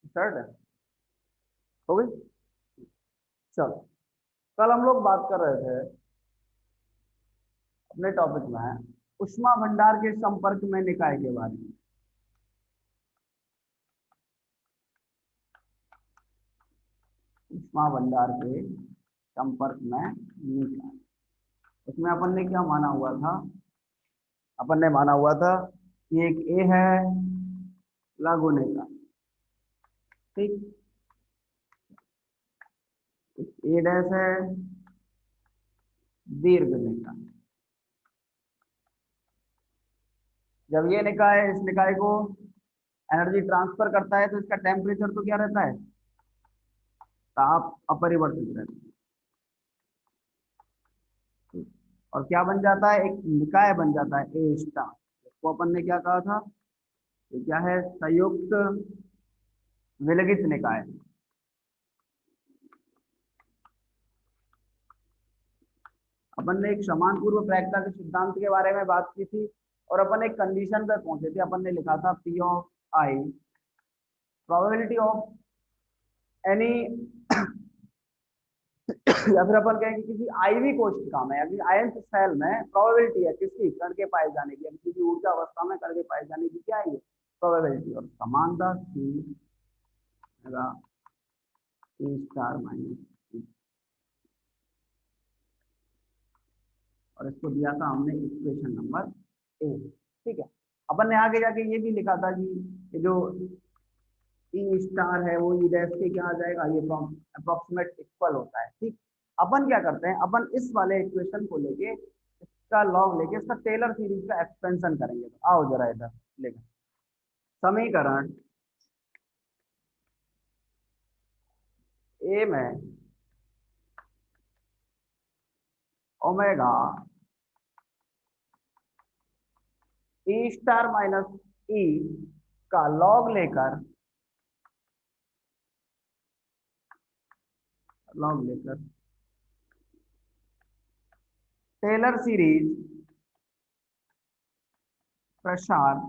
Start है, हो गई। चलो, कल हम लोग बात कर रहे थे अपने टॉपिक में उष्मा भंडार के संपर्क में निकाय के बारे में। उष्मा भंडार के संपर्क में निकाय, उसमें अपन ने क्या माना हुआ था? अपन ने माना हुआ था कि एक ए है लघु निकाय, ठीक, ए डैश है दीर्घ निकाय। जब ये निकाय इस निकाय को एनर्जी ट्रांसफर करता है तो इसका टेम्परेचर तो क्या रहता है? ताप अपरिवर्तित रहता है। और क्या बन जाता है? एक निकाय बन जाता है ए स्टार। इसको अपन ने क्या कहा था? ये क्या है? संयुक्त विलगित निकाय। अपन ने एक समान पूर्व प्रायिकता के सिद्धांत के बारे में बात की थी और अपन एक कंडीशन पे पहुंचे थे। अपन ने लिखा था P of I, probability of any या फिर अपन कहेंगे किसी आईवी कोशिका में या आयन सेल में प्रोबेबिलिटी है किसकी? कण के पाए जाने की, किसी ऊर्जा अवस्था में कण के पाए जाने की क्या है? प्रोबेबिलिटी। और समानता सी ए स्टार माइनस, और इसको दिया था हमने इक्वेशन नंबर ए, ठीक है। अपन ने आगे जाके ये भी लिखा था कि ये जो ई स्टार है वो ई डैश के क्या आ जाएगा? ये अप्रोक्सीमेट इक्वल होता है, ठीक। अपन क्या करते हैं? अपन इस वाले इक्वेशन को लेके इसका लॉग लेके इसका टेलर सीरीज का एक्सपेंशन करेंगे। तो आओ जरा इधर लेकर समीकरण ए में ओमेगा ई स्टार माइनस ई का लॉग लेकर टेलर सीरीज प्रसार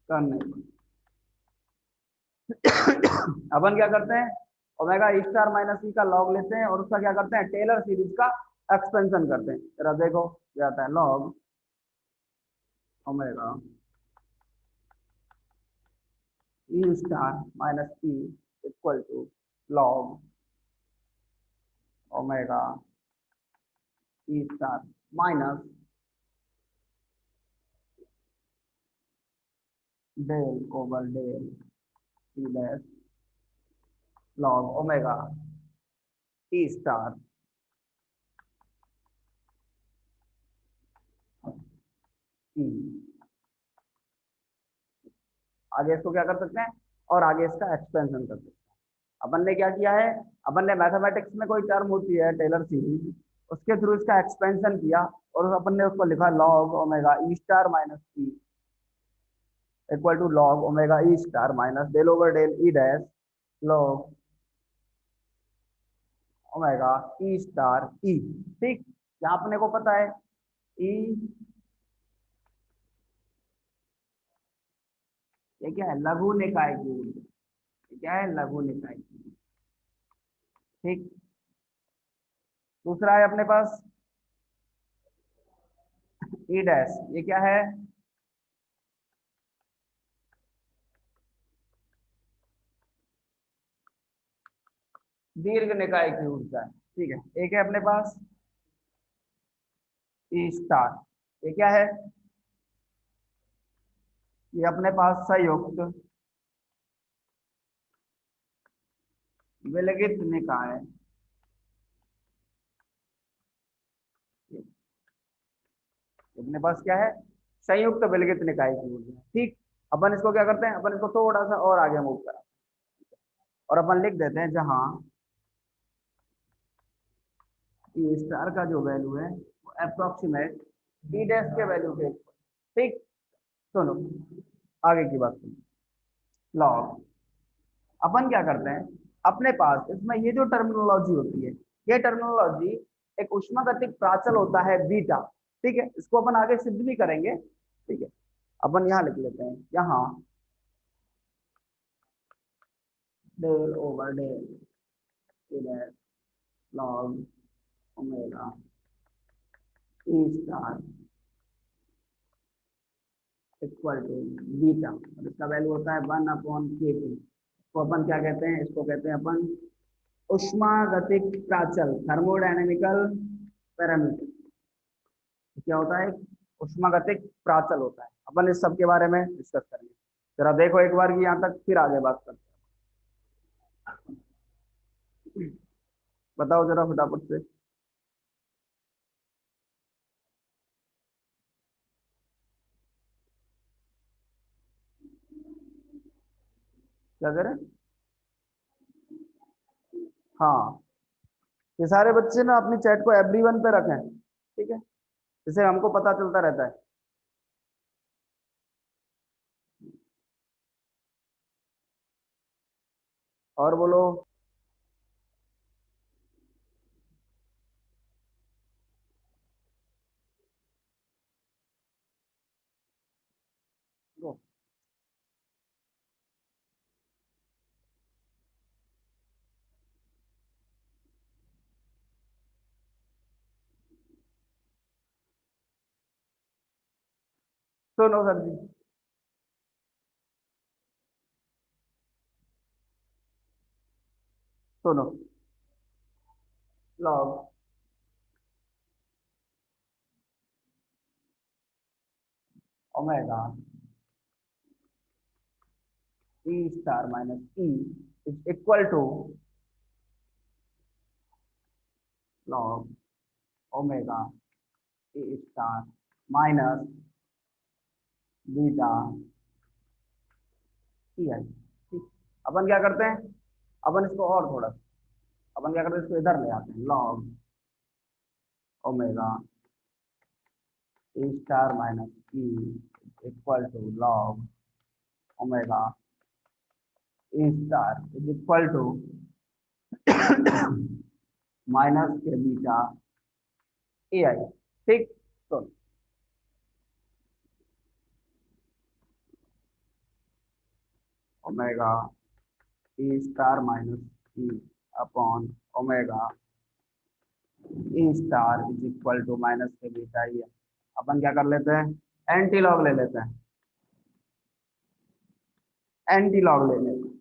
करने पर अपन क्या करते हैं? ओमेगा ई स्टार माइनस ई का लॉग लेते हैं और उसका क्या करते हैं? टेलर सीरीज का एक्सपेंशन करते हैं। जरा देखो क्या आता है। Log omega e star minus e equal to log omega e star minus del over del e dash log omega e star e. आगे इसको क्या कर सकते हैं? और आगे इसका एक्सपेंशन कर सकते हैं। अपन ने क्या किया है? अपन ने मैथमेटिक्स में कोई टर्म होती है टेलर सीरीज, उसके थ्रू इसका एक्सपेंशन किया और अपन ने उसको लिखा log omega e star minus e equal to log omega e star minus del over del e dash log omega e star e, ठीक। यहाँ अपने को पता है ई, ये क्या है? लघु निकाय की ऊर्जा। ये क्या है? लघु निकाय की, ठीक। दूसरा है अपने पास ई डैश, ये क्या है? दीर्घ निकाय की ऊर्जा, ठीक है। एक है अपने पास ई स्टार, ये क्या है? ये अपने पास संयुक्त विलगित निकाय, अपने पास क्या है? संयुक्त विलगित निकाय की ऊर्जा, ठीक। अपन इसको क्या करते हैं? अपन इसको थोड़ा सा और आगे मूव करा और अपन लिख देते हैं जहां ई स्टार का जो वैल्यू है वो अप्रोक्सीमेट ई डैश के वैल्यू के इक्वल। ठीक, सुनो आगे की बात सुनो। लॉग, अपन क्या करते हैं, अपने पास इसमें ये जो टर्मिनोलॉजी होती है, ये टर्मिनोलॉजी एक उष्मागतिक प्राचल होता है बीटा। ठीक है, इसको अपन आगे सिद्ध भी करेंगे। ठीक है, अपन यहाँ लिख लेते हैं, यहाँ del over del log omega e star equal to beta, और इसका वैल्यू होता है 1/k2। इसको अपन क्या कहते हैं, इसको कहते हैं अपन उष्मागतिक प्राचल, थर्मोडायनेमिकल पैरामीटर। क्या होता है, उष्मागतिक प्राचल होता है। अपन इस सब के बारे में डिस्कस करेंगे। जरा देखो एक बार की यहाँ तक, फिर आगे बात करते हैं। बताओ जरा फटाफट से। क्या करें, हाँ, ये सारे बच्चे ना अपनी चैट को एवरीवन पे रखें, ठीक है, जिससे हमको पता चलता रहता है। और बोलो। सुनो सर जी, सुनो, log omega e star minus e is equal to log omega e star minus beta e i. ठीक, अपन क्या करते हैं, अपन इसको और थोड़ा, अपन क्या करते हैं, इसको इधर ले आते हैं, log omega e star minus e equal to log omega e star is equal to minus k beta a i. ठीक, तो omega e star minus e upon omega e star is equal to minus k beta e. अपन क्या कर लेते हैं, anti log ले लेते हैं, एंटी लॉग ले लेते हैं।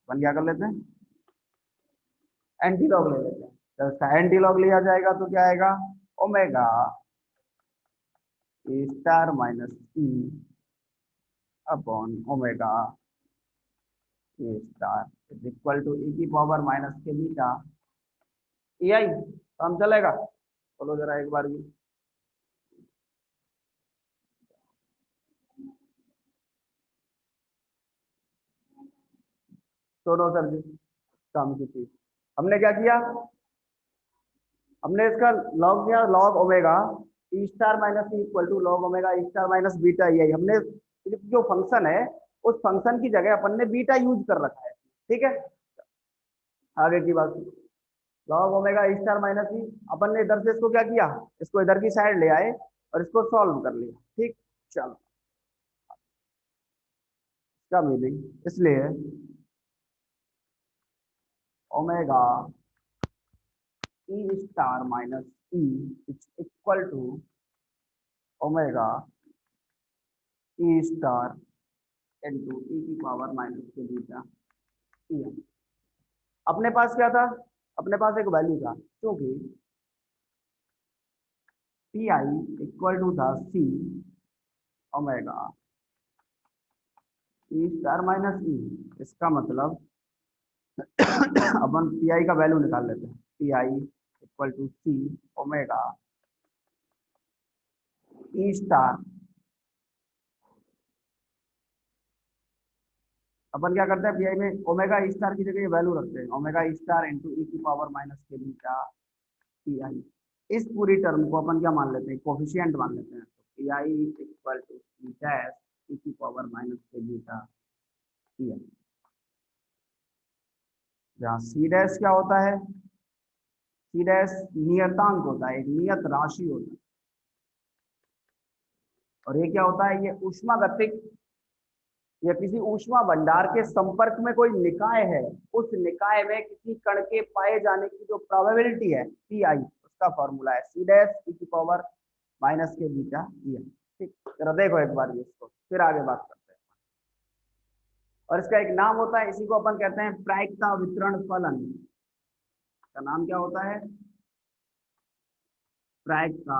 अपन क्या कर लेते हैं, एंटी लॉग ले लेते हैं। जब इसका एंटी लॉग लिया जाएगा तो क्या आएगा, omega e star minus e upon omega a star is equal to e की power minus k beta a i. काम चलेगा, चलो जरा एक बार भी। छोड़ो सर जी, काम की चीज हमने क्या किया, हमने इसका लॉग किया, log omega e star minus e equal to log omega e star minus beta a i. हमने जो फंक्शन है, उस फंक्शन की जगह अपन ने बीटा यूज कर रखा है। ठीक है, आगे की बात, log omega e star minus ई, अपन ने इधर से इसको क्या किया, इसको इधर की साइड ले आए और इसको सॉल्व कर लिया। ठीक, चलो, इसका मीनिंग इसलिए omega e star minus e is equal to omega e star into e की power minus k beta e. अपने पास क्या था, अपने पास एक वैल्यू था, क्योंकि पी आई इक्वल टू था सी ओमेगा ई स्टार माइनस ई। इसका मतलब अपन पी आई का वैल्यू निकाल लेते हैं, p i equal to c omega e star. अपन क्या करते हैं, पी आई में ओमेगा ई स्टार की जगह वैल्यू रखते हैं, omega e star into e की power minus k beta p आई। इस पूरी टर्म को अपन क्या मान लेते हैं, कोफिशिएंट मान लेते हैं। तो p i equal to c dash e की power minus k beta t i, जहाँ सी डैश क्या होता है, सी डैश नियतांक होता है, एक नियत राशि होता है। और ये क्या होता है, ये ऊष्मागतिक या किसी ऊष्मा भंडार के संपर्क में कोई निकाय है, उस निकाय में किसी कण के पाए जाने की जो प्रोबेबिलिटी है पी आई, उसका फॉर्मूला है सी डैश ई की power minus k beta t आई। ठीक, जरा देखो एक बार ये, इसको फिर आगे बात करते हैं। और इसका एक नाम होता है, इसी को अपन कहते हैं प्रायिकता वितरण फलन। का नाम क्या होता है, प्रायिकता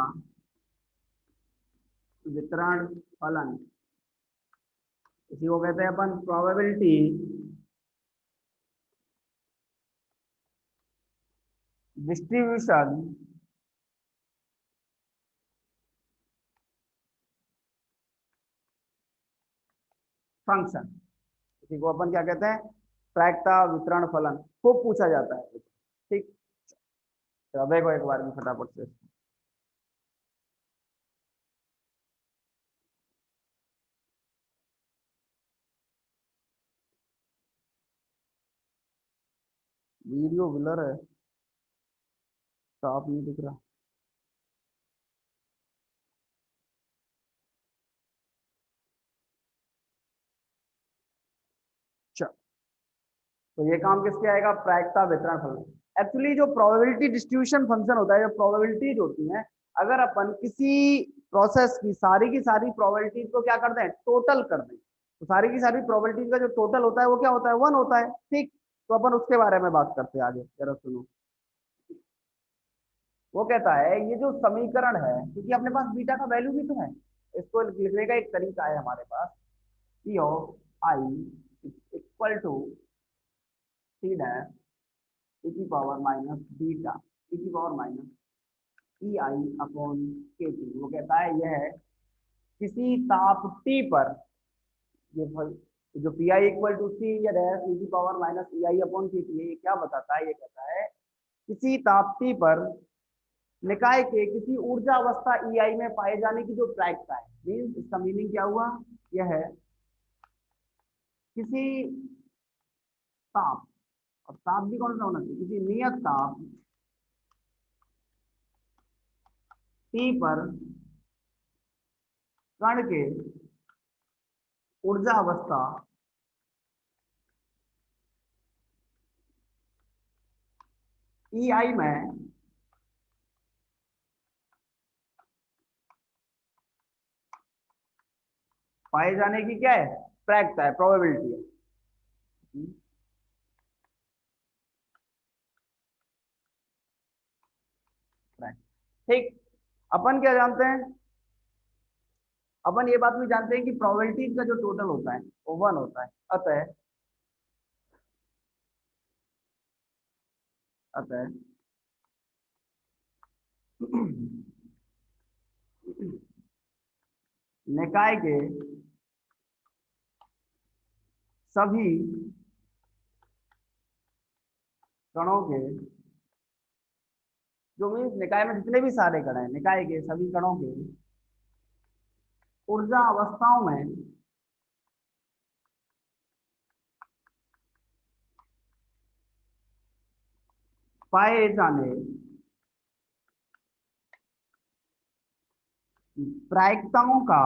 वितरण फलन। इसी को कहते हैं अपन प्रोबेबिलिटी डिस्ट्रीब्यूशन फंक्शन। इसी को अपन क्या कहते हैं, प्रायिकता वितरण फलन। खूब पूछा जाता है, ठीक। तो देखो एक बार में फटाफट से, वीडियो ब्लर है, साफ नहीं दिख रहा। चल, तो ये काम किसके आएगा, प्रायिकता वितरण फलन। एक्चुअली जो प्रोबेबिलिटी डिस्ट्रीब्यूशन फंक्शन होता है, जो प्रोबेबिलिटीज होती हैं, अगर अपन किसी प्रोसेस की सारी प्रोबेबिलिटीज को क्या कर दें, टोटल कर दें, तो सारी की सारी प्रोबेबिलिटीज का जो टोटल होता है वो क्या होता है, वन होता है। ठीक, तो अपन उसके बारे में बात करते हैं आगे, जरा सुनो। वो कहता है ये जो समीकरण है, क्योंकि अपने पास बीटा का वैल्यू भी तो है, इसको लिखने का एक तरीका है हमारे पास, p of i equal to c dash e की पावर माइनस बीटा ई की power minus e i upon k t. वो कहता है यह किसी ताप टी पर, ये जो पी आई इक्वल टू सी या डैश ई की power minus e i upon k T है, ये क्या बताता है, ये कहता है किसी ताप टी पर निकाय के किसी ऊर्जा अवस्था ई आई में पाए जाने की जो प्रायिकता है, मीन्स इसका मीनिंग क्या हुआ, यह है किसी ताप, और ताप भी कौन सा होना चाहिए, किसी नियत ताप टी पर कण के ऊर्जा अवस्था ई आई में पाए जाने की क्या है, प्रायिकता है, प्रोबेबिलिटी है। ठीक, अपन क्या जानते हैं, अपन ये बात भी जानते हैं कि प्रोबेबिलिटीज का जो टोटल होता है वो वन होता है। अतः अतः निकाय के सभी कणों के, जो मीन्स निकाय में जितने भी सारे कण हैं, निकाय के सभी कणों के ऊर्जा अवस्थाओं में पाए जाने प्रायिकताओं का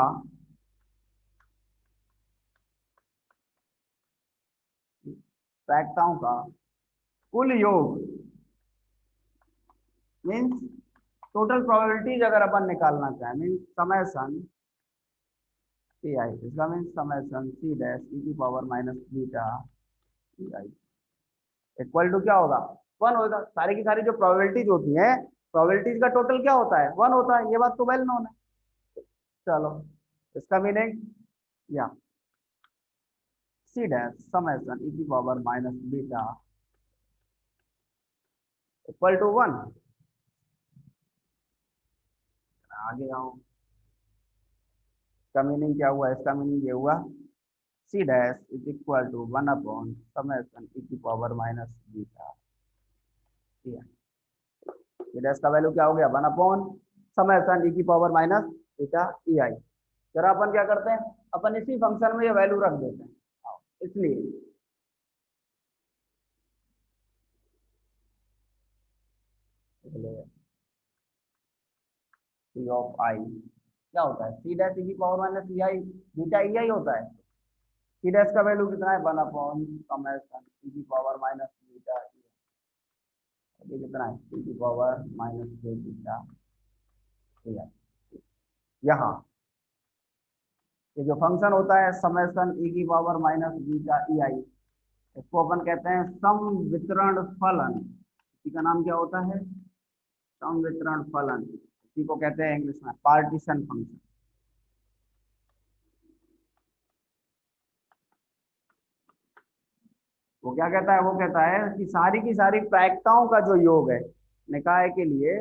प्रायिकताओं का कुल योग, मीन्स टोटल प्रोबेबिलिटीज अगर अपन निकालना चाहें, मीन्स समेशन पी आई, इसका means summation c dash e की power minus beta p i equal to क्या होगा, वन होगा। सारी की सारी जो प्रोबेबिलिटीज होती है, प्रोबेबिलिटीज का टोटल क्या होता है, वन होता है, ये बात तो वेल नोन है। चलो, इसका मीनिंग या सी डैश समेशन ई की power minus beta equal to one. आगे आओ, इसका मीनिंग क्या हुआ, इसका मीनिंग ये हुआ c dash is equal to one upon summation e की power minus beta. C dash का वैल्यू क्या हो गया 1 समय सन ई की power minus beta e i. जरा अपन क्या करते हैं, अपन इसी फंक्शन में ये वैल्यू रख देते हैं, इसलिए सी ऑफ आई क्या होता है, सी डैश ई की पावर माइनस ई आई बीटा ई आई होता है। सी डैश का वैल्यू कितना है 1 समय सन ई की पावर माइनस बीटा ई, ये कितना है ई की पावर माइनस जे बीटा ई आई। यहाँ ये जो फंक्शन होता है समय सन ई की पावर माइनस बीटा ई आई, इसको अपन कहते हैं सम वितरण फलन। इसी का नाम क्या होता है, सम वितरण फलन। इसी को कहते हैं इंग्लिश में पार्टीशन फंक्शन। वो क्या कहता है, वो कहता है कि सारी की सारी प्रायिकताओं का जो योग है निकाय के लिए,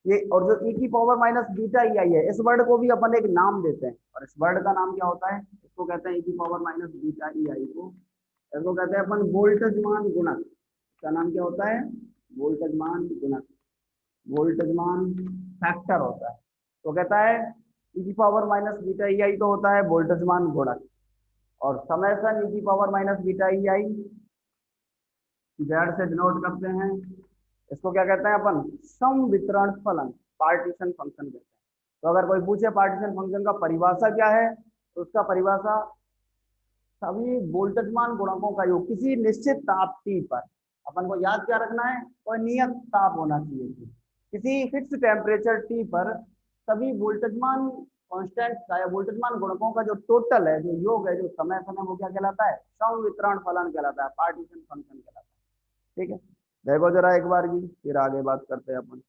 ये और जो ई की पावर माइनस बीटा ई आई है, इस वर्ड को भी अपन एक नाम देते हैं, और इस वर्ड का नाम क्या होता है, इसको कहते हैं ई की पावर माइनस बीटा ई आई को, इसको कहते हैं अपन वोल्टेजमान गुणक। इसका नाम क्या होता है, वोल्टेजमान गुणक, वोल्टेजमान फैक्टर होता है। तो कहता है ई की पावर माइनस बीटा ई आई तो होता है वोल्टेजमान गुणक, और समय सन ई की power minus beta e I Z से डिनोट करते हैं। इसको क्या कहते हैं अपन, सम वितरण फलन, पार्टीशन फंक्शन कहते हैं। तो अगर कोई पूछे पार्टीशन फंक्शन का परिभाषा क्या है, तो उसका परिभाषा सभी वोल्टेजमान गुणकों का योग किसी निश्चित ताप T पर, अपन को याद क्या रखना है, कोई नियत ताप होना चाहिए, किसी फिक्स टेम्परेचर T पर सभी वोल्टेजमान कांस्टेंट का या वोल्टेजमान गुणकों का जो टोटल है, जो योग है, जो समय समय वो क्या कहलाता है, सम वितरण फलन कहलाता है, पार्टीशन फंक्शन कहलाता है। ठीक है, देखो जरा एक बार की, फिर आगे बात करते हैं अपन।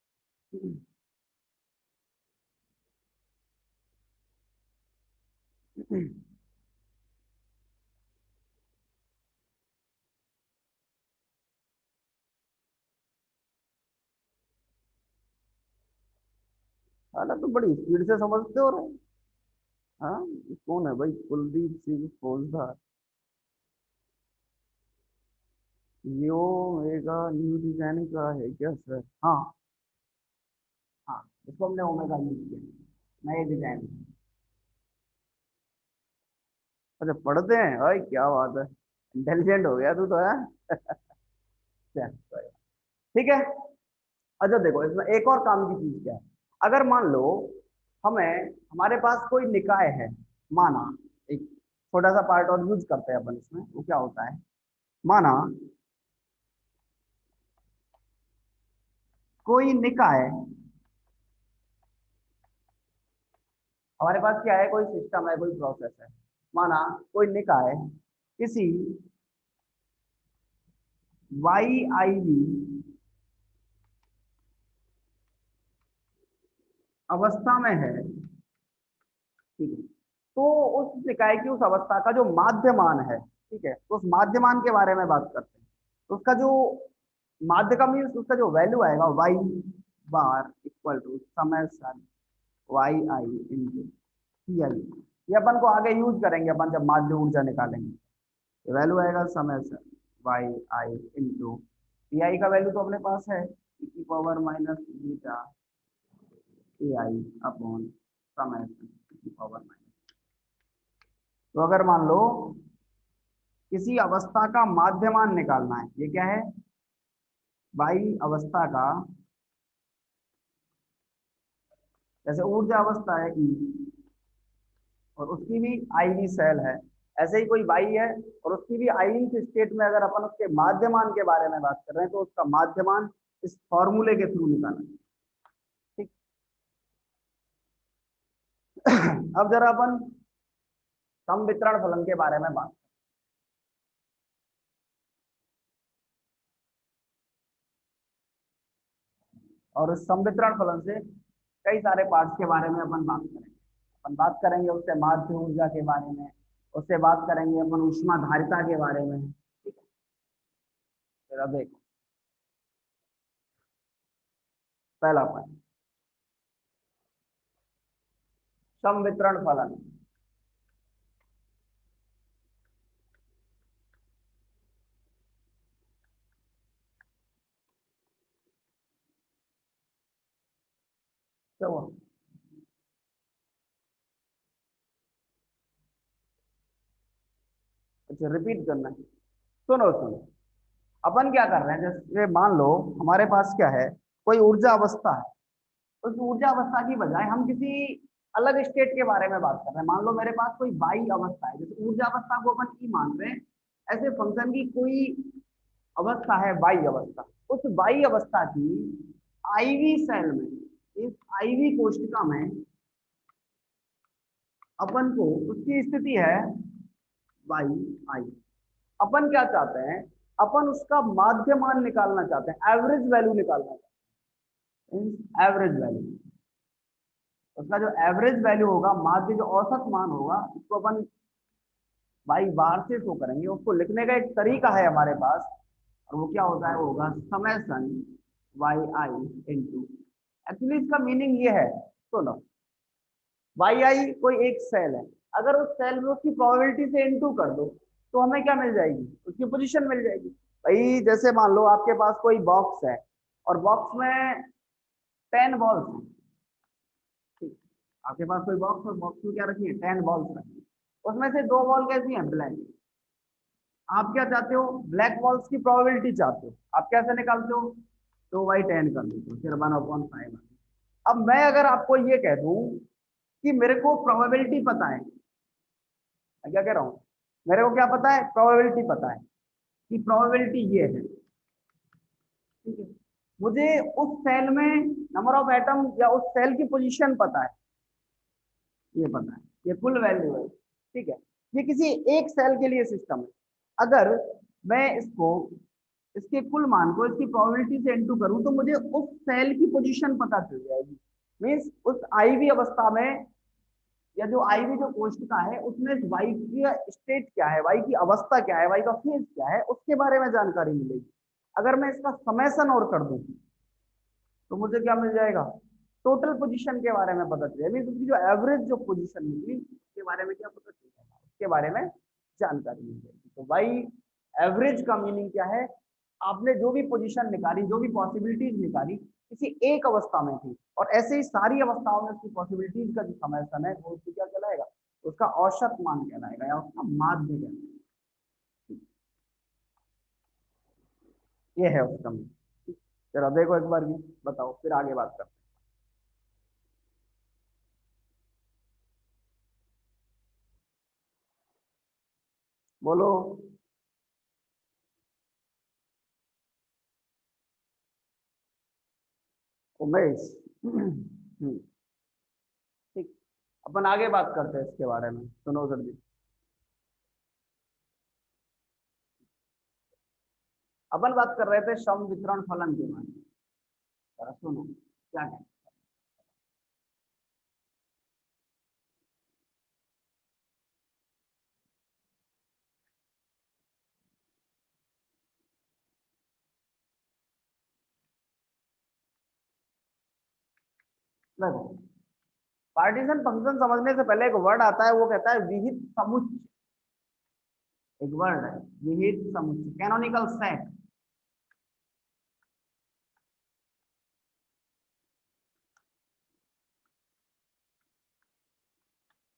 हालांकि तो बड़ी स्पीड से समझते हो रहे। हाँ, ये कौन है भाई, कुलदीप सिंह फौजदार, यो ओमेगा न्यू डिजाइन का है क्या सर? हाँ हाँ, इसको हमने ओमेगा यूज किया, नए डिजाइन। अच्छा पढ़ते हैं भाई, क्या बात है, इंटेलिजेंट हो गया तू तो है। ठीक है। अच्छा देखो, इसमें एक और काम की चीज क्या है, अगर मान लो हमें, हमारे पास कोई निकाय है, माना एक छोटा सा पार्ट और यूज करते हैं अपन इसमें, वो क्या होता है, माना कोई निकाय, हमारे पास क्या है, कोई सिस्टम है, कोई प्रोसेस है, माना कोई निकाय किसी वाई आई वी अवस्था में है, ठीक है, तो उस निकाय की उस अवस्था का जो माध्यमान है, ठीक है, तो उस माध्यमान के बारे में बात करते हैं। तो उसका जो माध्य का मीन्स, उसका जो वैल्यू आएगा Y bar equal to summation y i into t i, ये अपन को आगे यूज करेंगे अपन जब माध्य ऊर्जा निकालेंगे। वैल्यू आएगा summation y i into t i का वैल्यू तो अपने पास है e की power minus beta a i upon summation e की पावर माइनस। तो अगर मान लो किसी अवस्था का माध्यमान निकालना है, ये क्या है, वाई अवस्था का, जैसे ऊर्जा अवस्था है ई, और उसकी भी आईवी सेल है, ऐसे ही कोई वाई है और उसकी भी आयनिक स्टेट में, अगर अपन उसके माध्यमान के बारे में बात कर रहे हैं, तो उसका माध्यमान इस फॉर्मूले के थ्रू निकाला। ठीक। अब जरा अपन संवितरण फलन के बारे में बात, और उस संवितरण फलन से कई सारे पार्ट्स के बारे में अपन बात करेंगे। अपन बात करेंगे उससे माध्य ऊर्जा के बारे में, उससे बात करेंगे अपन ऊष्मा धारिता के बारे में। ठीक है, जरा देखो पहला पॉइंट, संवितरण फलन। क्या हुआ? अच्छा रिपीट करना है। सुनो सुनो, अपन क्या कर रहे हैं, जैसे मान लो हमारे पास क्या है, कोई ऊर्जा अवस्था है। उस ऊर्जा अवस्था की बजाय हम किसी अलग स्टेट के बारे में बात कर रहे हैं। मान लो मेरे पास कोई वाई अवस्था है, जैसे ऊर्जा अवस्था को अपन ई मान रहे हैं, ऐसे फंक्शन की कोई अवस्था है वाई अवस्था। उस वाई अवस्था की आईवी सेल में, इस आईवी कोशिका में अपन को उसकी स्थिति है वाई आई। अपन क्या चाहते हैं, अपन उसका माध्य मान निकालना चाहते हैं, एवरेज वैल्यू निकालना चाहते हैं। एवरेज वैल्यू, उसका जो एवरेज वैल्यू होगा, माध्य जो औसत मान होगा, उसको अपन वाई बार से शो करेंगे। उसको लिखने का एक तरीका है हमारे पास, और वो क्या होता है, वो होगा summation Y i into, actually इसका मीनिंग ये है, सुनो, वाई आई कोई एक सेल है, अगर उस सेल में उसकी प्रोबेबिलिटी से इनटू कर दो तो हमें क्या मिल जाएगी, उसकी पोजीशन मिल जाएगी। भाई जैसे मान लो आपके पास कोई बॉक्स है, और बॉक्स में 10 बॉल्स हैं। ठीक, आपके पास कोई बॉक्स, और बॉक्स में क्या रखी है, 10 बॉल्स रखी है। उसमें से 2 बॉल कैसी हैं, ब्लैक। आप क्या चाहते हो, ब्लैक बॉल्स की प्रोबेबिलिटी चाहते हो। आप कैसे निकालते हो, तो वाई 10 कर देते हो, फिर 1/5। अब मैं अगर आपको ये कह दूं कि मेरे को प्रोबेबिलिटी पता है, मैं क्या कह रहा हूँ, मेरे को क्या पता है, प्रोबेबिलिटी पता है कि प्रोबेबिलिटी ये है। ठीक है, मुझे उस सेल में नंबर ऑफ एटम या उस सेल की पोजीशन पता है, ये पता है, ये फुल वैल्यू है। ठीक है, ये किसी एक सेल के लिए सिस्टम है। अगर मैं इसको, इसके कुल मान को इसकी प्रोबेबिलिटी से इनटू करूं तो मुझे उस सेल की पोजीशन पता चल जाएगी। मींस उस आईवी अवस्था में, या जो आईवी जो कोशिका है उसमें वाई की स्टेट क्या है, वाई की अवस्था क्या है, वाई का फेज क्या है, उसके बारे में जानकारी मिलेगी। अगर मैं इसका समेसन और कर दूं तो मुझे क्या मिल जाएगा, टोटल पोजीशन के बारे में पता चलेगा। उसकी जो एवरेज जो पोजीशन निकली उसके बारे में क्या पता चल जाएगा, उसके बारे में जानकारी मिल जाएगी। तो वाई एवरेज का मीनिंग क्या है, आपने जो भी पोजीशन निकाली, जो भी पॉसिबिलिटीज निकाली, किसी एक अवस्था में थी, और ऐसे ही सारी अवस्थाओं में उसकी पॉसिबिलिटीज का जो समेसन है वो उसकी क्या कहलाएगा, उसका औसत मान कहलाएगा, या उसका माध्य कहलाएगा। ये है उसका मीनिंग। जरा देखो एक बार, बताओ, फिर आगे बात करते हैं। बोलो। उमेश। ठीक, अपन आगे बात करते हैं इसके बारे में, सुनो सर जी। अपन बात कर रहे थे सम वितरण फलन के बारे में, जरा सुनो क्या है। देखो, पार्टीशन फंक्शन समझने से पहले एक वर्ड आता है, वो कहता है विहित समुच्चय। एक वर्ड है विहित समुच्चय, कैनोनिकल सेट।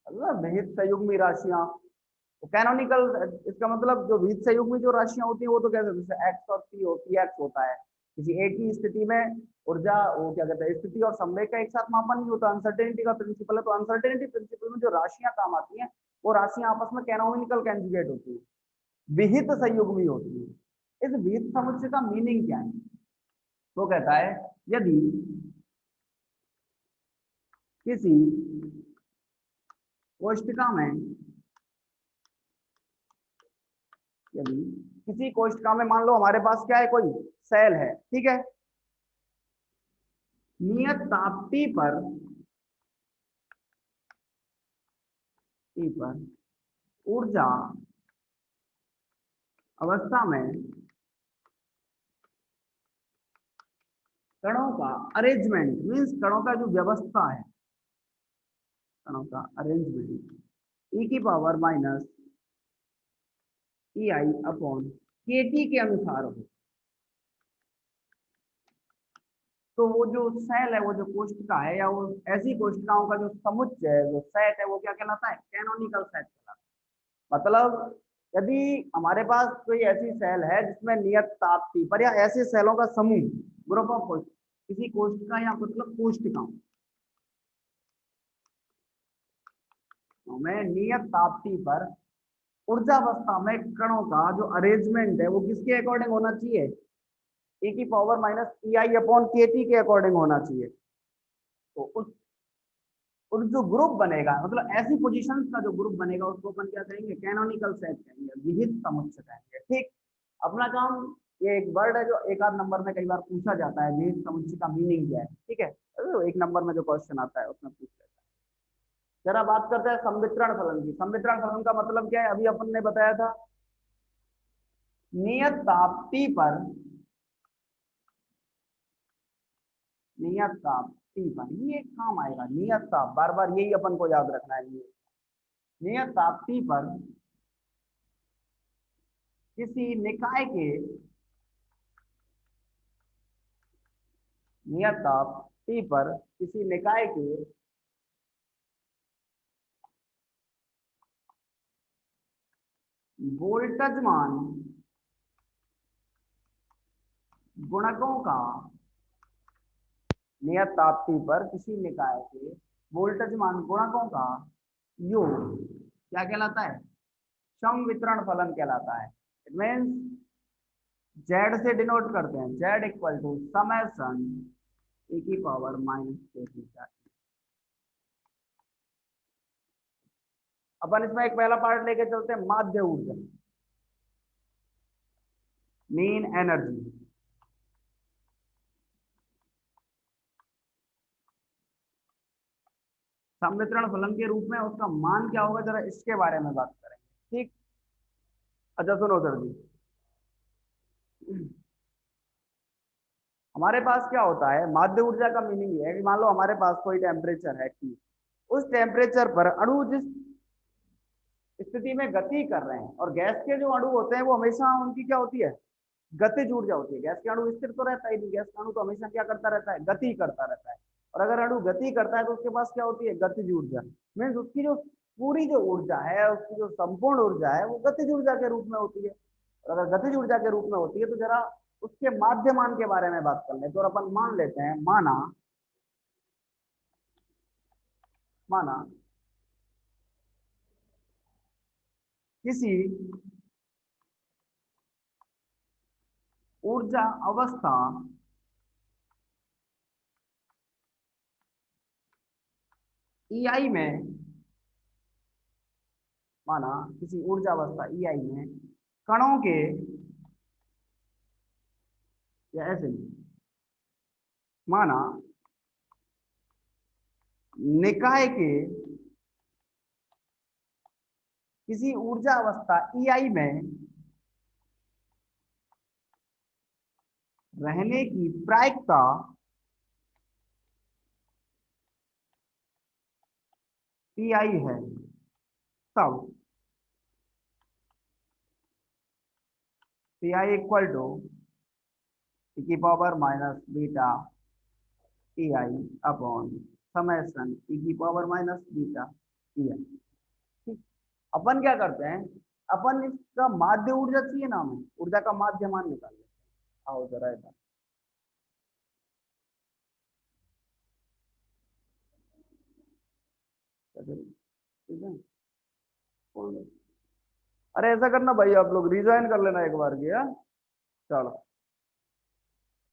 मतलब विहित संयुग्मी राशियां, तो कैनोनिकल, इसका मतलब जो विहित संयुग्मी जो राशियां होती है वो तो कैसे, जैसे एक्स और पी होती है, एक्स होता है किसी एक ही स्थिति में, ऊर्जा वो क्या कहते हैं, स्थिति और संवेग का एक साथ मापन नहीं होता, अनसर्टेनिटी का प्रिंसिपल है। तो अनसर्टेनिटी प्रिंसिपल में जो राशियां काम आती हैं, वो राशियां आपस में कैनोनिकल कंजुगेट होती है, विहित संयुग्मी होती है। इस विहित समुच्चय का मीनिंग क्या है, वो कहता है यदि किसी कोष्टिका में, यदि किसी कोशिका में मान लो हमारे पास क्या है, कोई सेल है, ठीक है, नियत ताप टी पर ऊर्जा अवस्था में कणों का अरेंजमेंट, मीन्स कणों का जो व्यवस्था है, कणों का अरेंजमेंट ई की power minus e i upon k T के अनुसार हो। तो वो जो सेल है, वो जो कोशिका है, या वो ऐसी कोशिकाओं का जो समुच्चय है, जो सेट है, वो क्या कहलाता है? कैनोनिकल सेट कहलाता है। मतलब यदि हमारे पास कोई ऐसी सेल है जिसमें नियत तापती पर, या ऐसे सेलों का समूह, ग्रुप ऑफ किसी कोशिका या मतलब कोशिकाओं में नियत तापती पर ऊर्जावस्था में कणों का जो अरेंजमेंट है वो किसके अकॉर्डिंग होना चाहिए? e की power minus e i upon k T के अकॉर्डिंग होना चाहिए। तो उस और जो ग्रुप बनेगा, मतलब ऐसी पोजीशंस का जो ग्रुप बनेगा, उसको अपन क्या कहेंगे? कैनोनिकल सेट कहेंगे, विहित समुच्चय कहेंगे। ठीक। अपना काम, ये एक वर्ड है जो एक आध नंबर में कई बार पूछा जाता है, विहित समुच्चय का मीनिंग क्या है। ठीक है, तो एक नंबर में जो क्वेश्चन आता है उसमें पूछ लेता है। जरा बात करते हैं संवितरण फलन की। संवितरण फलन का मतलब क्या है? अभी अपन ने बताया था, नियत ताप्ती पर, नियत ताप्ती पर, ये काम आएगा नियत ताप, बार बार यही अपन को याद रखना है। नियत ताप्ती पर किसी निकाय के, नियत ताप T पर किसी निकाय के वोल्टेज मान गुणकों का, नियत ताप T पर किसी निकाय के वोल्टेज मान गुणकों का योग क्या कहलाता है? संवितरण फलन कहलाता है। इट मीन्स जेड से डिनोट करते हैं, z equal to summation e की पावर माइनस के थीटा। अपन इसमें एक पहला पार्ट लेके चलते हैं, माध्य ऊर्जा, मीन एनर्जी। संवितरण फलन के रूप में उसका मान क्या होगा, जरा इसके बारे में बात करेंगे। ठीक। अच्छा सुनो सर जी, हमारे पास क्या होता है, माध्य ऊर्जा का मीनिंग ये है कि मान लो हमारे पास कोई टेम्परेचर है T, उस टेम्परेचर पर अणु जिस स्थिति में गति कर रहे हैं, और गैस के जो अणु होते हैं वो हमेशा उनकी क्या होती है? गतिज ऊर्जा होती है। गैस के अणु स्थिर तो रहता ही नहीं, गैस का अणु तो हमेशा क्या करता रहता है? गति करता रहता है। और अगर अणु गति करता है तो उसके पास क्या होती है? गतिज ऊर्जा। मीन्स उसकी जो पूरी जो ऊर्जा है, उसकी जो संपूर्ण ऊर्जा है, वो गतिज ऊर्जा के रूप में होती है। और अगर गतिज ऊर्जा के रूप में होती है तो जरा उसके माध्यमान के बारे में बात कर लेते हैं। तो अपन मान लेते हैं, माना माना किसी ऊर्जा अवस्था EI में, माना किसी ऊर्जा अवस्था EI में कणों के, या ऐसे नहीं, माना निकाय के किसी ऊर्जा अवस्था EI में रहने की प्रायिकता PI है, तब PI इक्वल टू e की power minus beta EI upon summation e की पावर माइनस बीटा EI। ठीक। अपन क्या करते हैं, अपन इसका माध्य ऊर्जा चाहिए ना, हमें ऊर्जा का माध्य मान निकाल लेते हैं। आओ जरा इधर, ठीक है। अरे ऐसा करना भाई, आप लोग रिज्वाइन कर लेना एक बार की, हाँ? चलो।